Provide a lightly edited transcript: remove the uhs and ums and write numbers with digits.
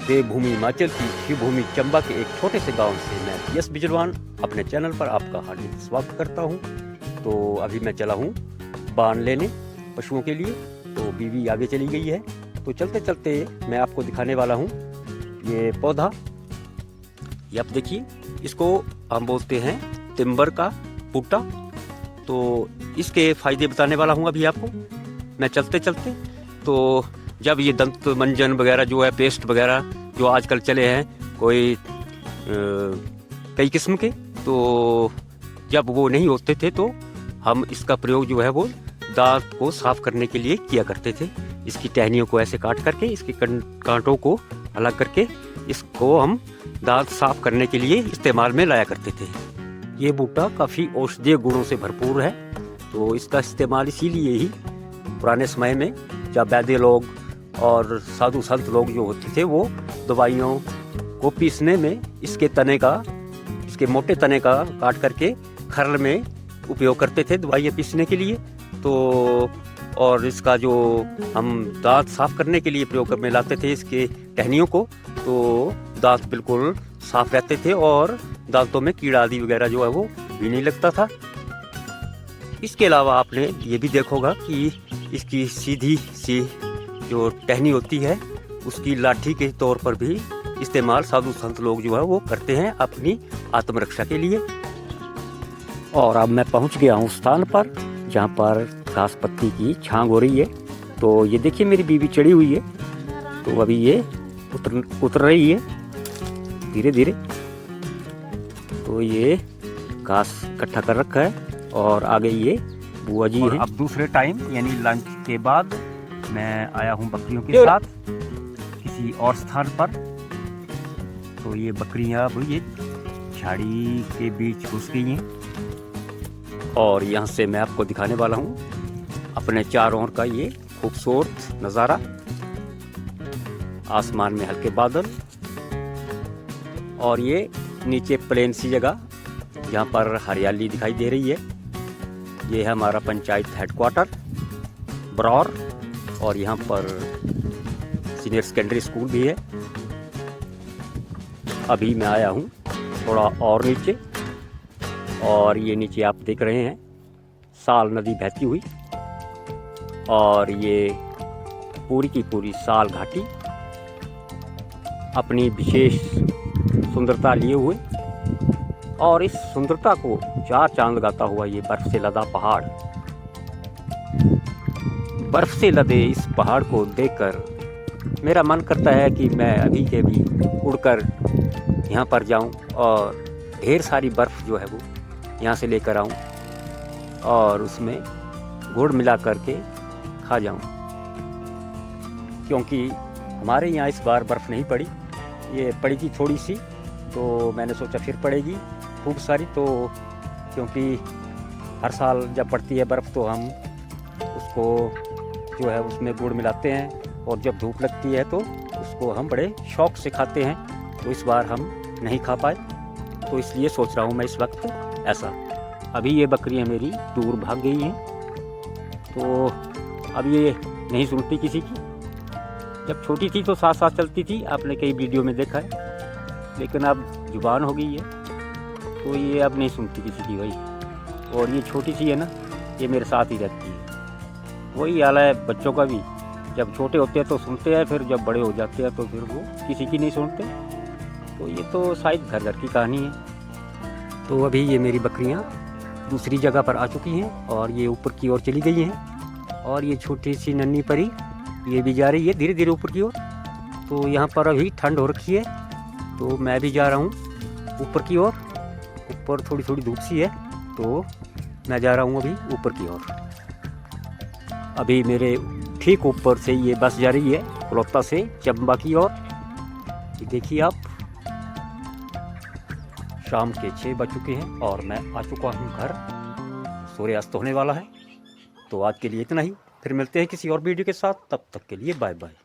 देवभूमि हिमाचल की शिवभूमि चंबा के एक छोटे से गांव से मैं यश बिजरवान अपने चैनल पर आपका हार्दिक स्वागत करता हूं। तो अभी मैं चला हूं बान लेने पशुओं के लिए, तो बीवी आगे चली गई है। तो चलते चलते मैं आपको दिखाने वाला हूं ये पौधा। ये आप देखिए, इसको हम बोलते हैं टिम्बर का बूटा। तो इसके फायदे बताने वाला हूं अभी आपको मैं चलते चलते। तो जब ये दंत मंजन वगैरह जो है, पेस्ट वगैरह जो आजकल चले हैं कोई कई किस्म के, तो जब वो नहीं होते थे तो हम इसका प्रयोग जो है वो दांत को साफ करने के लिए किया करते थे। इसकी टहनियों को ऐसे काट करके, इसके कांटों को अलग करके इसको हम दांत साफ करने के लिए इस्तेमाल में लाया करते थे। ये बूटा काफ़ी औषधीय गुणों से भरपूर है, तो इसका इस्तेमाल इसीलिए ही पुराने समय में जब वैद्य लोग और साधु संत लोग जो होते थे वो दवाइयों को पीसने में इसके मोटे तने का काट करके खरल में उपयोग करते थे दवाइयाँ पीसने के लिए। तो और इसका जो हम दांत साफ करने के लिए प्रयोग में लाते थे इसके टहनियों को, तो दांत बिल्कुल साफ रहते थे और दांतों में कीड़ा आदि वगैरह जो है वो भी नहीं लगता था। इसके अलावा आपने ये भी देखोगा कि इसकी सीधी सी जो टहनी होती है उसकी लाठी के तौर पर भी इस्तेमाल साधु संत लोग जो है वो करते हैं अपनी आत्मरक्षा के लिए। और अब मैं पहुंच गया हूं स्थान पर जहां पर घास पत्ती की छांग हो रही है। तो ये देखिए मेरी बीवी चढ़ी हुई है, तो अभी ये उतर रही है धीरे धीरे। तो ये घास इकट्ठा कर रखा है और आगे ये बुआ जी हैं। अब दूसरे टाइम यानी लंच के बाद मैं आया हूँ बकरियों के साथ किसी और स्थान पर। तो ये बकरियां अब ये झाड़ी के बीच घुस गई हैं और यहाँ से मैं आपको दिखाने वाला हूँ अपने चारों ओर का ये खूबसूरत नज़ारा। आसमान में हल्के बादल और ये नीचे प्लेन सी जगह जहाँ पर हरियाली दिखाई दे रही है। ये है हमारा पंचायत हेडक्वार्टर बरौर, और यहाँ पर सीनियर सेकेंडरी स्कूल भी है। अभी मैं आया हूँ थोड़ा और नीचे, और ये नीचे आप देख रहे हैं साल नदी बहती हुई, और ये पूरी की पूरी साल घाटी अपनी विशेष सुंदरता लिए हुए, और इस सुंदरता को चार चांद लगाता हुआ ये बर्फ से लदा पहाड़। बर्फ से लदे इस पहाड़ को देखकर मेरा मन करता है कि मैं अभी के भी उड़कर यहाँ पर जाऊँ और ढेर सारी बर्फ़ जो है वो यहाँ से लेकर आऊँ और उसमें गुड़ मिला करके खा जाऊँ। क्योंकि हमारे यहाँ इस बार बर्फ़ नहीं पड़ी, ये पड़ी थी थोड़ी सी, तो मैंने सोचा फिर पड़ेगी खूब सारी। तो क्योंकि हर साल जब पड़ती है बर्फ़ तो हम उसको जो है उसमें गुड़ मिलाते हैं, और जब धूप लगती है तो उसको हम बड़े शौक़ से खाते हैं। तो इस बार हम नहीं खा पाए, तो इसलिए सोच रहा हूँ मैं इस वक्त ऐसा। अभी ये बकरियाँ मेरी दूर भाग गई हैं, तो अब ये नहीं सुनती किसी की। जब छोटी थी तो साथ साथ चलती थी, आपने कई वीडियो में देखा है, लेकिन अब जुबान हो गई है तो ये अब नहीं सुनती किसी की भाई। और ये छोटी सी है ना, ये मेरे साथ ही रहती है। वही हाल है बच्चों का भी, जब छोटे होते हैं तो सुनते हैं, फिर जब बड़े हो जाते हैं तो फिर वो किसी की नहीं सुनते। तो ये तो शायद घर घर की कहानी है। तो अभी ये मेरी बकरियां दूसरी जगह पर आ चुकी हैं और ये ऊपर की ओर चली गई हैं, और ये छोटी सी नन्ही परी ये भी जा रही है धीरे धीरे ऊपर की ओर। तो यहाँ पर अभी ठंड हो रखी है, तो मैं भी जा रहा हूँ ऊपर की ओर। ऊपर थोड़ी थोड़ी धूप सी है, तो मैं जा रहा हूँ अभी ऊपर की ओर। अभी मेरे ठीक ऊपर से ये बस जा रही है कुलौता से चंबा की ओर। देखिए आप, शाम के 6 बज चुके हैं और मैं आ चुका हूँ घर। सूर्यास्त होने वाला है। तो आज के लिए इतना ही, फिर मिलते हैं किसी और वीडियो के साथ। तब तक के लिए बाय बाय।